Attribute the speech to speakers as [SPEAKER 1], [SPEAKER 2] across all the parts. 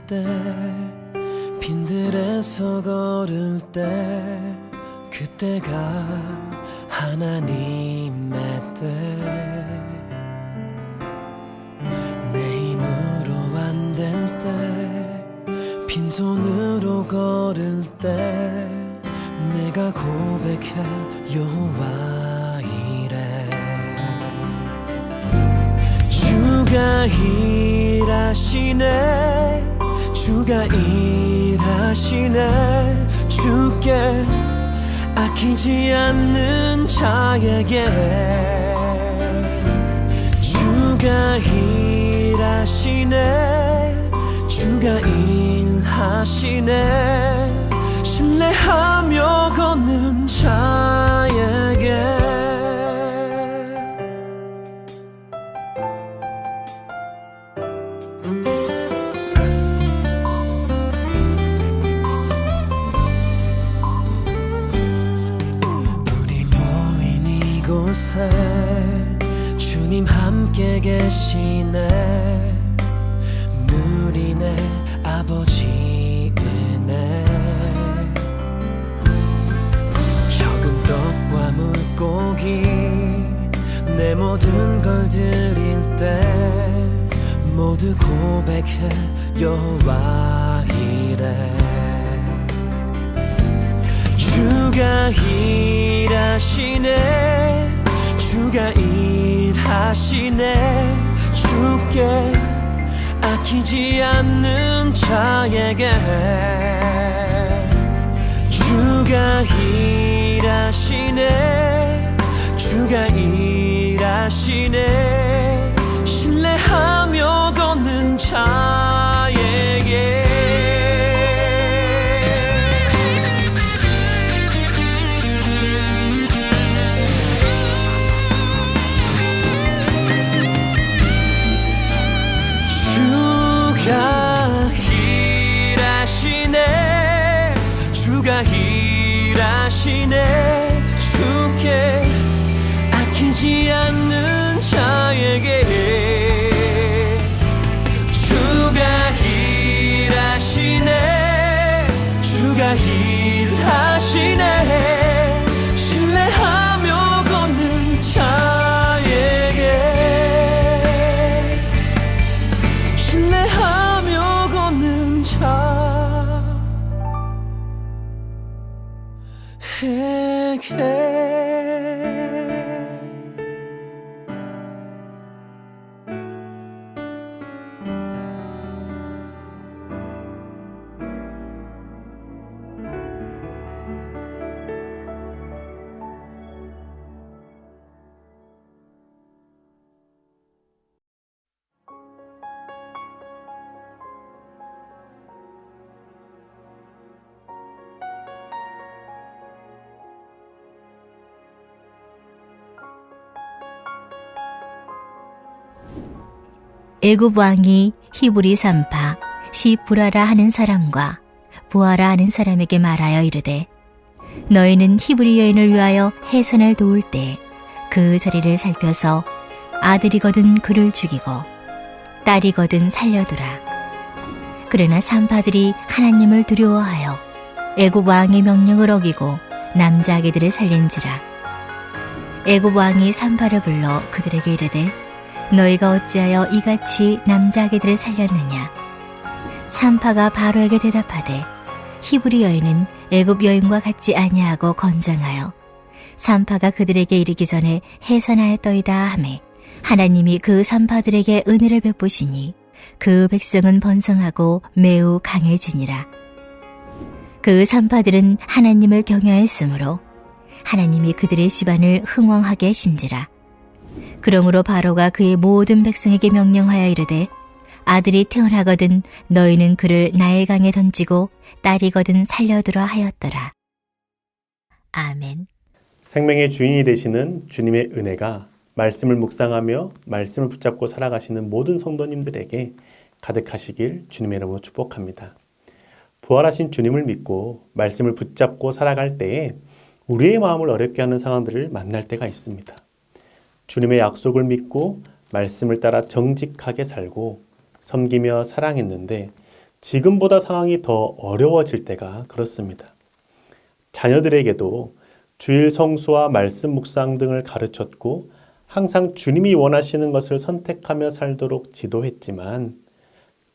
[SPEAKER 1] 때 빈들에서 걸을 때 그때가 하나님의 때 내 힘으로 안 될 때 빈손으로 걸을 때 내가 고백해 여호와 이래 주가 일하시네 주가 일하시네 주께 아끼지 않는 자에게 주가 일하시네 주가 일하시네 신뢰하며 걷는 자에게 우리 모인 이곳에 주님 함께 계시네 누리네 아버지 은혜 적은 떡과 물고기 내 모든 걸 드릴 때 모두 고백해 여호와 이래 주가 일하시네 주가 일하시네 주께 아끼지 않는 자에게 주가 일하시네 주가 일하시네 신뢰하며 걷는 자에게 주가 일하시네 주가 일하시네 주께 아끼지 않는 자에게 주가 일하시네 주가 일하시네 신뢰하며 걷는 자에게 신뢰하며 걷는 자에게
[SPEAKER 2] 애굽 왕이 히브리 산파 시브라라 하는 사람과 부하라 하는 사람에게 말하여 이르되 너희는 히브리 여인을 위하여 해산을 도울 때 그 자리를 살펴서 아들이거든 그를 죽이고 딸이거든 살려두라. 그러나 산파들이 하나님을 두려워하여 애굽 왕의 명령을 어기고 남자 아기들을 살린지라. 애굽 왕이 산파를 불러 그들에게 이르되 너희가 어찌하여 이같이 남자 아기들을 살렸느냐. 산파가 바로에게 대답하되 히브리 여인은 애굽 여인과 같지 아니하고 건장하여 산파가 그들에게 이르기 전에 해산하였더이다 하매 하나님이 그 산파들에게 은혜를 베푸시니 그 백성은 번성하고 매우 강해지니라. 그 산파들은 하나님을 경외하였으므로 하나님이 그들의 집안을 흥왕하게 하신지라. 그러므로 바로가 그의 모든 백성에게 명령하여 이르되 아들이 태어나거든 너희는 그를 나일강에 던지고 딸이거든 살려두라 하였더라. 아멘.
[SPEAKER 3] 생명의 주인이 되시는 주님의 은혜가 말씀을 묵상하며 말씀을 붙잡고 살아가시는 모든 성도님들에게 가득하시길 주님의 이름으로 축복합니다. 부활하신 주님을 믿고 말씀을 붙잡고 살아갈 때에 우리의 마음을 어렵게 하는 상황들을 만날 때가 있습니다. 주님의 약속을 믿고 말씀을 따라 정직하게 살고 섬기며 사랑했는데 지금보다 상황이 더 어려워질 때가 그렇습니다. 자녀들에게도 주일 성수와 말씀 묵상 등을 가르쳤고 항상 주님이 원하시는 것을 선택하며 살도록 지도했지만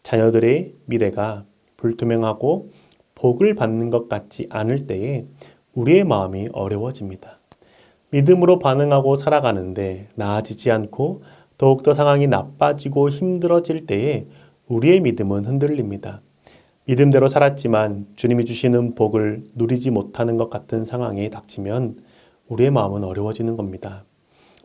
[SPEAKER 3] 자녀들의 미래가 불투명하고 복을 받는 것 같지 않을 때에 우리의 마음이 어려워집니다. 믿음으로 반응하고 살아가는데 나아지지 않고 더욱더 상황이 나빠지고 힘들어질 때에 우리의 믿음은 흔들립니다. 믿음대로 살았지만 주님이 주시는 복을 누리지 못하는 것 같은 상황에 닥치면 우리의 마음은 어려워지는 겁니다.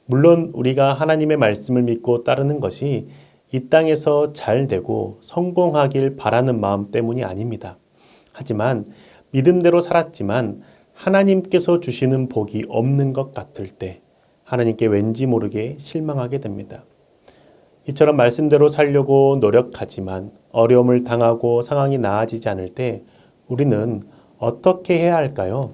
[SPEAKER 3] 물론 우리가 하나님의 말씀을 믿고 따르는 것이 이 땅에서 잘 되고 성공하길 바라는 마음 때문이 아닙니다. 하지만 믿음대로 살았지만 하나님께서 주시는 복이 없는 것 같을 때 하나님께 왠지 모르게 실망하게 됩니다. 이처럼 말씀대로 살려고 노력하지만 어려움을 당하고 상황이 나아지지 않을 때 우리는 어떻게 해야 할까요?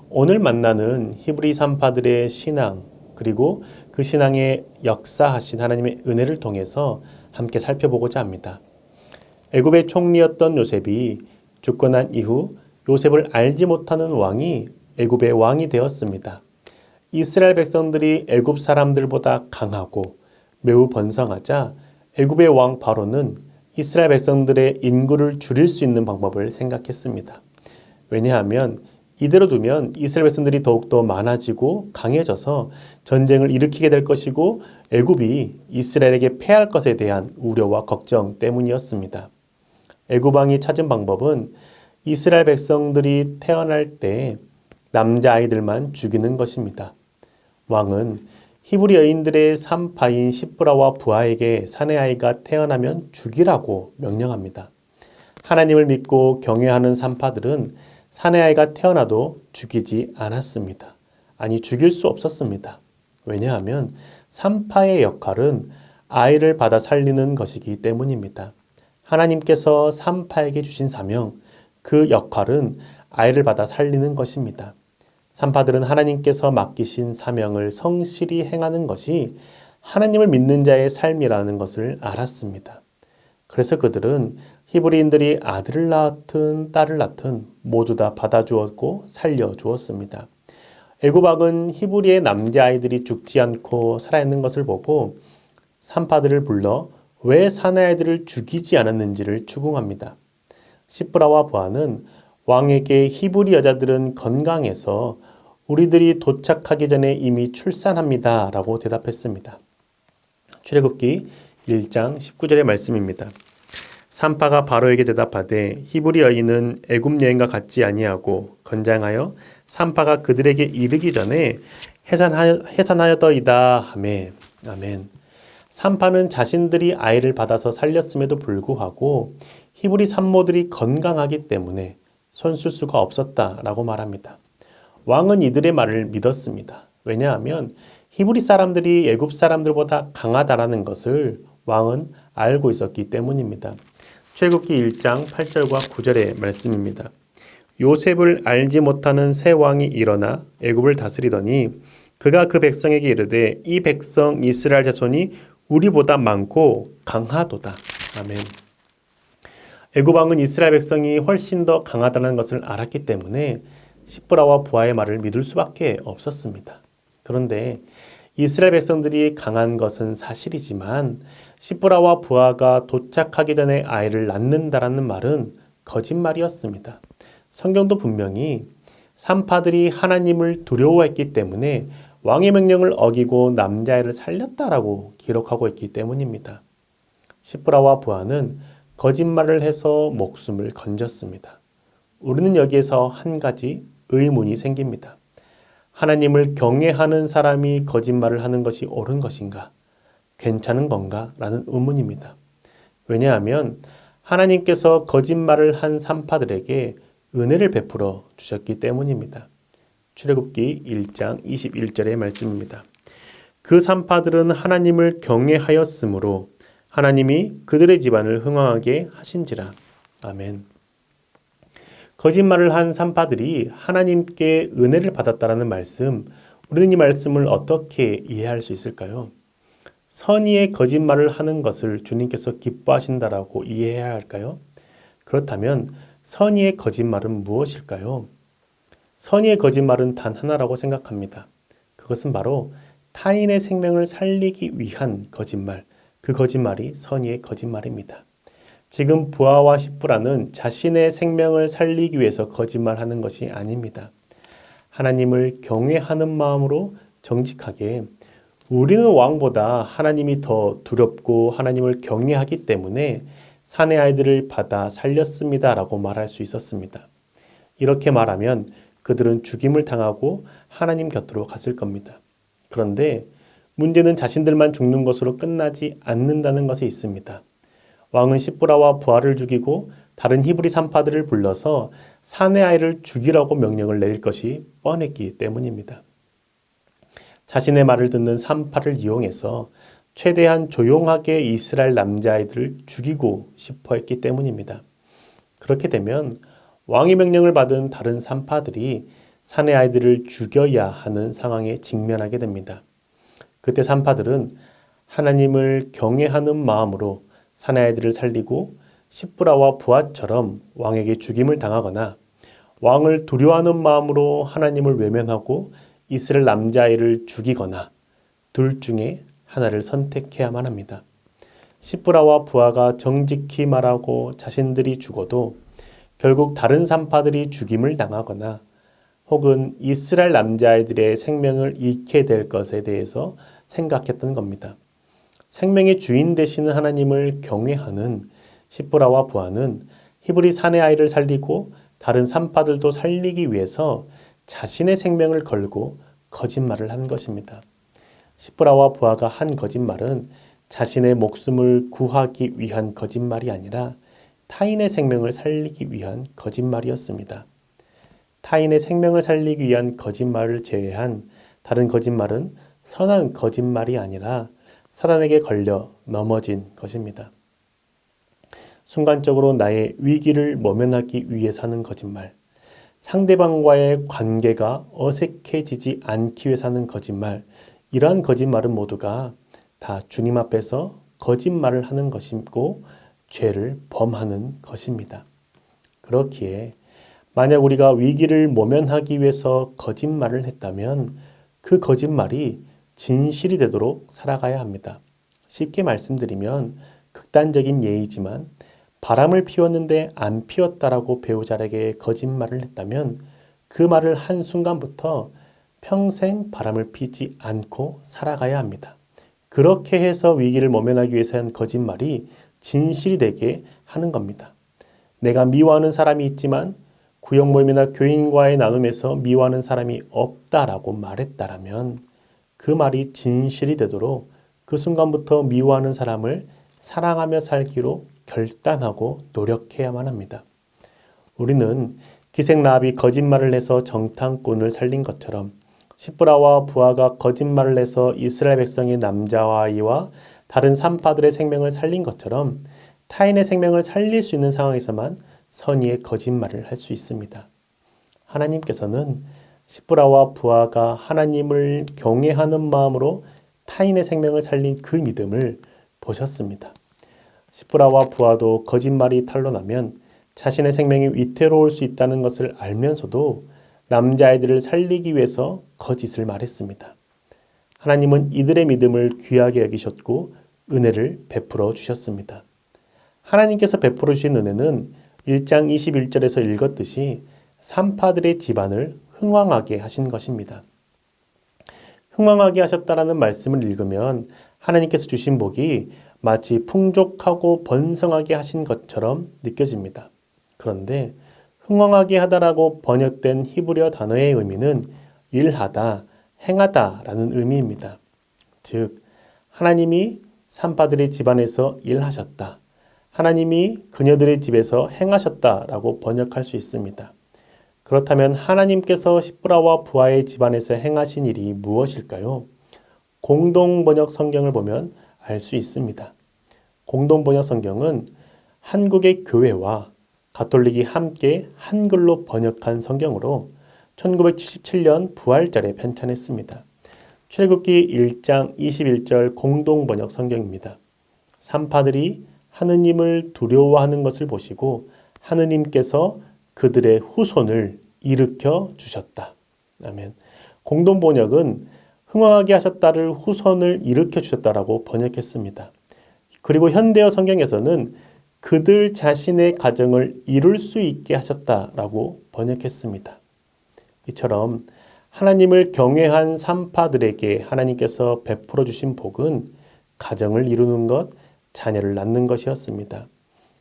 [SPEAKER 3] 오늘 만나는 히브리 산파들의 신앙 그리고 그 신앙에 역사하신 하나님의 은혜를 통해서 함께 살펴보고자 합니다. 애굽의 총리였던 요셉이 죽고 난 이후 요셉을 알지 못하는 왕이 애굽의 왕이 되었습니다. 이스라엘 백성들이 애굽 사람들보다 강하고 매우 번성하자 애굽의 왕 바로는 이스라엘 백성들의 인구를 줄일 수 있는 방법을 생각했습니다. 왜냐하면 이대로 두면 이스라엘 백성들이 더욱더 많아지고 강해져서 전쟁을 일으키게 될 것이고 애굽이 이스라엘에게 패할 것에 대한 우려와 걱정 때문이었습니다. 애굽 왕이 찾은 방법은 이스라엘 백성들이 태어날 때 남자아이들만 죽이는 것입니다. 왕은 히브리 여인들의 산파인 시브라와 부하에게 사내아이가 태어나면 죽이라고 명령합니다. 하나님을 믿고 경외하는 산파들은 사내아이가 태어나도 죽이지 않았습니다. 아니, 죽일 수 없었습니다. 왜냐하면 산파의 역할은 아이를 받아 살리는 것이기 때문입니다. 하나님께서 산파에게 주신 사명, 그 역할은 아이를 받아 살리는 것입니다. 산파들은 하나님께서 맡기신 사명을 성실히 행하는 것이 하나님을 믿는 자의 삶이라는 것을 알았습니다. 그래서 그들은 히브리인들이 아들을 낳든 딸을 낳든 모두 다 받아주었고 살려주었습니다. 애굽 왕은 히브리의 남자아이들이 죽지 않고 살아있는 것을 보고 산파들을 불러 왜 사내아이들을 죽이지 않았는지를 추궁합니다. 시브라와 부하는 왕에게 히브리 여자들은 건강해서 우리들이 도착하기 전에 이미 출산합니다 라고 대답했습니다. 출애굽기 1장 19절의 말씀입니다. 산파가 바로에게 대답하되 히브리 여인은 애굽 여인과 같지 아니하고 건장하여 산파가 그들에게 이르기 전에 해산하여더이다 하매. 아멘. 산파는 자신들이 아이를 받아서 살렸음에도 불구하고 히브리 산모들이 건강하기 때문에 손쓸 수가 없었다라고 말합니다. 왕은 이들의 말을 믿었습니다. 왜냐하면 히브리 사람들이 애굽 사람들보다 강하다라는 것을 왕은 알고 있었기 때문입니다. 출애굽기 1장 8절과 9절의 말씀입니다. 요셉을 알지 못하는 새 왕이 일어나 애굽을 다스리더니 그가 그 백성에게 이르되 이 백성 이스라엘 자손이 우리보다 많고 강하도다. 아멘. 애굽 왕은 이스라엘 백성이 훨씬 더 강하다는 것을 알았기 때문에 시브라와 부하의 말을 믿을 수밖에 없었습니다. 그런데 이스라엘 백성들이 강한 것은 사실이지만 시브라와 부하가 도착하기 전에 아이를 낳는다라는 말은 거짓말이었습니다. 성경도 분명히 산파들이 하나님을 두려워했기 때문에 왕의 명령을 어기고 남자아이를 살렸다라고 기록하고 있기 때문입니다. 시브라와 부하는 거짓말을 해서 목숨을 건졌습니다. 우리는 여기에서 한 가지 의문이 생깁니다. 하나님을 경외하는 사람이 거짓말을 하는 것이 옳은 것인가? 괜찮은 건가? 라는 의문입니다. 왜냐하면 하나님께서 거짓말을 한 산파들에게 은혜를 베풀어 주셨기 때문입니다. 출애굽기 1장 21절의 말씀입니다. 그 산파들은 하나님을 경외하였으므로 하나님이 그들의 집안을 흥왕하게 하신지라. 아멘. 거짓말을 한 산파들이 하나님께 은혜를 받았다라는 말씀, 우리는 이 말씀을 어떻게 이해할 수 있을까요? 선의의 거짓말을 하는 것을 주님께서 기뻐하신다라고 이해해야 할까요? 그렇다면 선의의 거짓말은 무엇일까요? 선의의 거짓말은 단 하나라고 생각합니다. 그것은 바로 타인의 생명을 살리기 위한 거짓말, 그 거짓말이 선의의 거짓말입니다. 지금 부하와 십부라는 자신의 생명을 살리기 위해서 거짓말하는 것이 아닙니다. 하나님을 경외하는 마음으로 정직하게 우리는 왕보다 하나님이 더 두렵고 하나님을 경외하기 때문에 사내 아이들을 받아 살렸습니다 라고 말할 수 있었습니다. 이렇게 말하면 그들은 죽임을 당하고 하나님 곁으로 갔을 겁니다. 그런데 문제는 자신들만 죽는 것으로 끝나지 않는다는 것에 있습니다. 왕은 십부라와 부하를 죽이고 다른 히브리 산파들을 불러서 사내 아이를 죽이라고 명령을 내릴 것이 뻔했기 때문입니다. 자신의 말을 듣는 산파를 이용해서 최대한 조용하게 이스라엘 남자아이들을 죽이고 싶어 했기 때문입니다. 그렇게 되면 왕의 명령을 받은 다른 산파들이 사내 아이들을 죽여야 하는 상황에 직면하게 됩니다. 그때 산파들은 하나님을 경외하는 마음으로 사내 아이들을 살리고 십부라와 부하처럼 왕에게 죽임을 당하거나 왕을 두려워하는 마음으로 하나님을 외면하고 이스라엘 남자아이를 죽이거나 둘 중에 하나를 선택해야만 합니다. 십부라와 부하가 정직히 말하고 자신들이 죽어도 결국 다른 산파들이 죽임을 당하거나 혹은 이스라엘 남자아이들의 생명을 잃게 될 것에 대해서 생각했던 겁니다. 생명의 주인 되시는 하나님을 경외하는 십부라와 부하는 히브리 사내 아이를 살리고 다른 산파들도 살리기 위해서 자신의 생명을 걸고 거짓말을 한 것입니다. 십부라와 부하가 한 거짓말은 자신의 목숨을 구하기 위한 거짓말이 아니라 타인의 생명을 살리기 위한 거짓말이었습니다. 타인의 생명을 살리기 위한 거짓말을 제외한 다른 거짓말은 선한 거짓말이 아니라 사단에게 걸려 넘어진 것입니다. 순간적으로 나의 위기를 모면하기 위해서 하는 거짓말, 상대방과의 관계가 어색해지지 않기 위해서 하는 거짓말, 이러한 거짓말은 모두가 다 주님 앞에서 거짓말을 하는 것이고 죄를 범하는 것입니다. 그렇기에 만약 우리가 위기를 모면하기 위해서 거짓말을 했다면 그 거짓말이 진실이 되도록 살아가야 합니다. 쉽게 말씀드리면 극단적인 예이지만 바람을 피웠는데 안 피웠다라고 배우자에게 거짓말을 했다면 그 말을 한 순간부터 평생 바람을 피지 않고 살아가야 합니다. 그렇게 해서 위기를 모면하기 위해서 한 거짓말이 진실이 되게 하는 겁니다. 내가 미워하는 사람이 있지만 구역 모임이나 교인과의 나눔에서 미워하는 사람이 없다라고 말했다라면 그 말이 진실이 되도록 그 순간부터 미워하는 사람을 사랑하며 살기로 결단하고 노력해야만 합니다. 우리는 기생라합이 거짓말을 해서 정탐꾼을 살린 것처럼 십부라와 부하가 거짓말을 해서 이스라엘 백성의 남자와 아이와 다른 산파들의 생명을 살린 것처럼 타인의 생명을 살릴 수 있는 상황에서만 선의의 거짓말을 할 수 있습니다. 하나님께서는 십부라와 부하가 하나님을 경외하는 마음으로 타인의 생명을 살린 그 믿음을 보셨습니다. 십부라와 부하도 거짓말이 탄로나면 자신의 생명이 위태로울 수 있다는 것을 알면서도 남자아이들을 살리기 위해서 거짓을 말했습니다. 하나님은 이들의 믿음을 귀하게 여기셨고 은혜를 베풀어 주셨습니다. 하나님께서 베풀어 주신 은혜는 1장 21절에서 읽었듯이 산파들의 집안을 흥왕하게 하신 것입니다. 흥왕하게 하셨다라는 말씀을 읽으면 하나님께서 주신 복이 마치 풍족하고 번성하게 하신 것처럼 느껴집니다. 그런데 흥왕하게 하다라고 번역된 히브리어 단어의 의미는 일하다, 행하다라는 의미입니다. 즉 하나님이 산파들의 집안에서 일하셨다. 하나님이 그녀들의 집에서 행하셨다라고 번역할 수 있습니다. 그렇다면 하나님께서 십부라와 부하의 집안에서 행하신 일이 무엇일까요? 공동번역 성경을 보면 알 수 있습니다. 공동번역 성경은 한국의 교회와 가톨릭이 함께 한글로 번역한 성경으로 1977년 부활절에 편찬했습니다. 출애굽기 1장 21절 공동번역 성경입니다. 산파들이 하느님을 두려워하는 것을 보시고 하느님께서 그들의 후손을 일으켜 주셨다. 아멘. 공동번역은 흥왕하게 하셨다를 후손을 일으켜 주셨다라고 번역했습니다. 그리고 현대어 성경에서는 그들 자신의 가정을 이룰 수 있게 하셨다라고 번역했습니다. 이처럼 하나님을 경외한 산파들에게 하나님께서 베풀어 주신 복은 가정을 이루는 것, 자녀를 낳는 것이었습니다.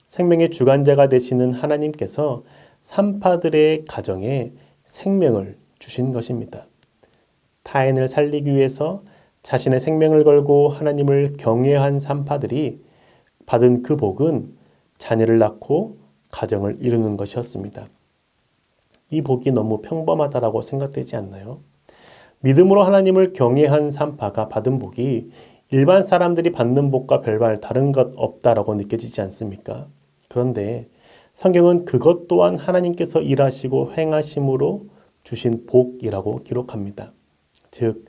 [SPEAKER 3] 생명의 주관자가 되시는 하나님께서 산파들의 가정에 생명을 주신 것입니다. 타인을 살리기 위해서 자신의 생명을 걸고 하나님을 경외한 산파들이 받은 그 복은 자녀를 낳고 가정을 이루는 것이었습니다. 이 복이 너무 평범하다라고 생각되지 않나요? 믿음으로 하나님을 경외한 산파가 받은 복이 일반 사람들이 받는 복과 별반 다른 것 없다라고 느껴지지 않습니까? 그런데 성경은 그것 또한 하나님께서 일하시고 행하심으로 주신 복이라고 기록합니다. 즉,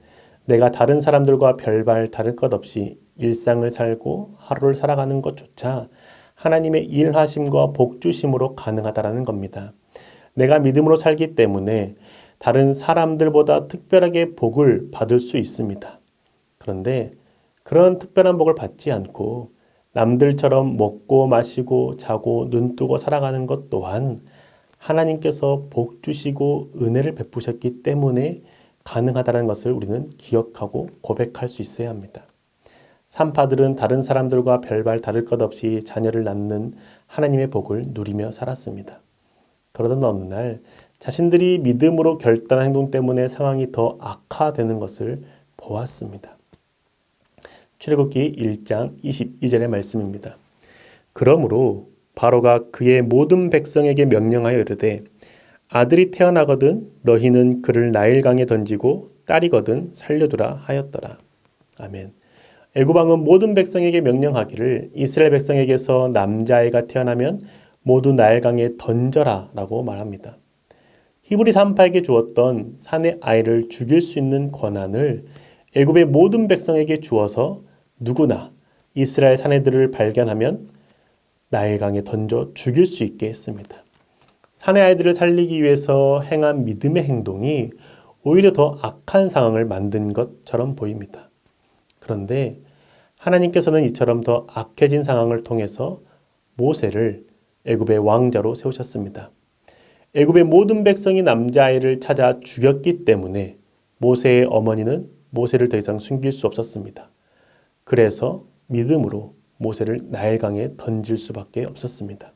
[SPEAKER 3] 내가 다른 사람들과 별반 다를 것 없이 일상을 살고 하루를 살아가는 것조차 하나님의 일하심과 복 주심으로 가능하다라는 겁니다. 내가 믿음으로 살기 때문에 다른 사람들보다 특별하게 복을 받을 수 있습니다. 그런데 그런 특별한 복을 받지 않고 남들처럼 먹고 마시고 자고 눈뜨고 살아가는 것 또한 하나님께서 복 주시고 은혜를 베푸셨기 때문에 가능하다는 것을 우리는 기억하고 고백할 수 있어야 합니다. 산파들은 다른 사람들과 별반 다를 것 없이 자녀를 낳는 하나님의 복을 누리며 살았습니다. 그러던 어느 날 자신들이 믿음으로 결단한 행동 때문에 상황이 더 악화되는 것을 보았습니다. 출애굽기 1장 22절의 말씀입니다. 그러므로 바로가 그의 모든 백성에게 명령하여 이르되 아들이 태어나거든 너희는 그를 나일강에 던지고 딸이거든 살려두라 하였더라. 아멘. 애굽 왕은 모든 백성에게 명령하기를 이스라엘 백성에게서 남자아이가 태어나면 모두 나일강에 던져라 라고 말합니다. 히브리 산파에게 주었던 사내 아이를 죽일 수 있는 권한을 애굽의 모든 백성에게 주어서 누구나 이스라엘 사내들을 발견하면 나일강에 던져 죽일 수 있게 했습니다. 사내 아이들을 살리기 위해서 행한 믿음의 행동이 오히려 더 악한 상황을 만든 것처럼 보입니다. 그런데 하나님께서는 이처럼 더 악해진 상황을 통해서 모세를 애굽의 왕자로 세우셨습니다. 애굽의 모든 백성이 남자아이를 찾아 죽였기 때문에 모세의 어머니는 모세를 더 이상 숨길 수 없었습니다. 그래서 믿음으로 모세를 나일강에 던질 수밖에 없었습니다.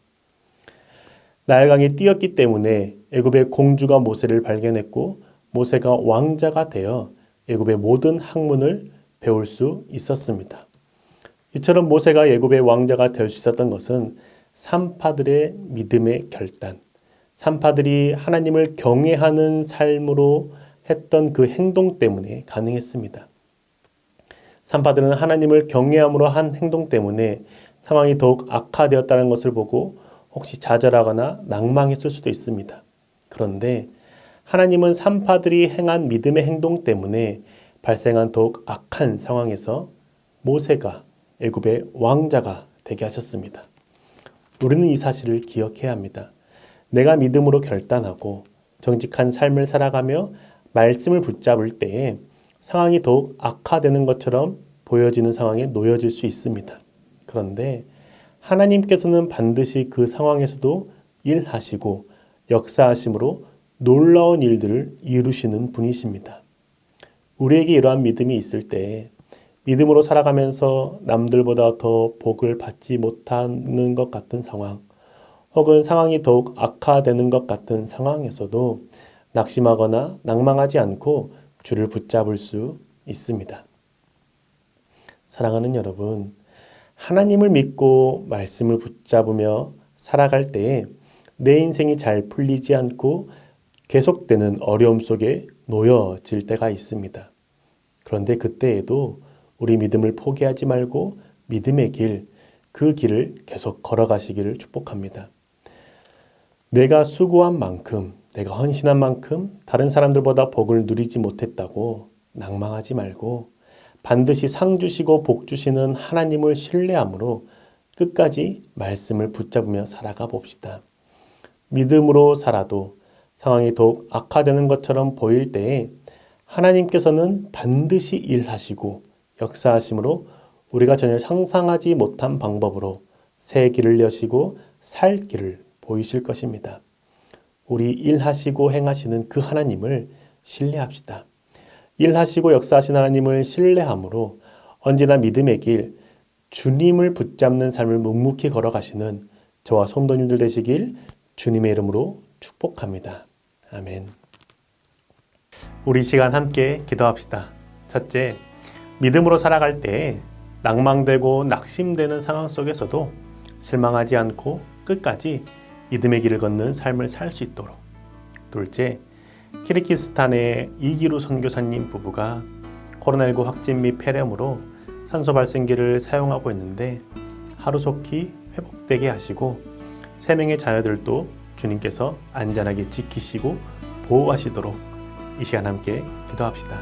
[SPEAKER 3] 나일강에 뛰었기 때문에 애굽의 공주가 모세를 발견했고 모세가 왕자가 되어 애굽의 모든 학문을 배울 수 있었습니다. 이처럼 모세가 애굽의 왕자가 될 수 있었던 것은 산파들의 믿음의 결단, 산파들이 하나님을 경외하는 삶으로 했던 그 행동 때문에 가능했습니다. 산파들은 하나님을 경외함으로 한 행동 때문에 상황이 더욱 악화되었다는 것을 보고 혹시 좌절하거나 낭망했을 수도 있습니다. 그런데 하나님은 산파들이 행한 믿음의 행동 때문에 발생한 더욱 악한 상황에서 모세가 애굽의 왕자가 되게 하셨습니다. 우리는 이 사실을 기억해야 합니다. 내가 믿음으로 결단하고 정직한 삶을 살아가며 말씀을 붙잡을 때에 상황이 더욱 악화되는 것처럼 보여지는 상황에 놓여질 수 있습니다. 그런데 하나님께서는 반드시 그 상황에서도 일하시고 역사하심으로 놀라운 일들을 이루시는 분이십니다. 우리에게 이러한 믿음이 있을 때 믿음으로 살아가면서 남들보다 더 복을 받지 못하는 것 같은 상황, 혹은 상황이 더욱 악화되는 것 같은 상황에서도 낙심하거나 낭망하지 않고 주를 붙잡을 수 있습니다. 사랑하는 여러분, 하나님을 믿고 말씀을 붙잡으며 살아갈 때에 내 인생이 잘 풀리지 않고 계속되는 어려움 속에 놓여질 때가 있습니다. 그런데 그때에도 우리 믿음을 포기하지 말고 믿음의 길, 그 길을 계속 걸어가시기를 축복합니다. 내가 수고한 만큼, 내가 헌신한 만큼 다른 사람들보다 복을 누리지 못했다고 낭망하지 말고 반드시 상 주시고 복 주시는 하나님을 신뢰함으로 끝까지 말씀을 붙잡으며 살아가 봅시다. 믿음으로 살아도 상황이 더욱 악화되는 것처럼 보일 때에 하나님께서는 반드시 일하시고 역사하심으로 우리가 전혀 상상하지 못한 방법으로 새 길을 여시고 살 길을 보이실 것입니다. 우리 일하시고 행하시는 그 하나님을 신뢰합시다. 일하시고 역사하신 하나님을 신뢰함으로 언제나 믿음의 길, 주님을 붙잡는 삶을 묵묵히 걸어가시는 저와 성도님들 되시길 주님의 이름으로 축복합니다. 아멘. 우리 시간 함께 기도합시다. 첫째, 믿음으로 살아갈 때 낭망되고 낙심되는 상황 속에서도 실망하지 않고 끝까지 믿음의 길을 걷는 삶을 살 수 있도록. 둘째, 키르기스탄의 이기루 선교사님 부부가 코로나19 확진 및 폐렴으로 산소 발생기를 사용하고 있는데 하루속히 회복되게 하시고 3명의 자녀들도 주님께서 안전하게 지키시고 보호하시도록 이 시간 함께 기도합시다.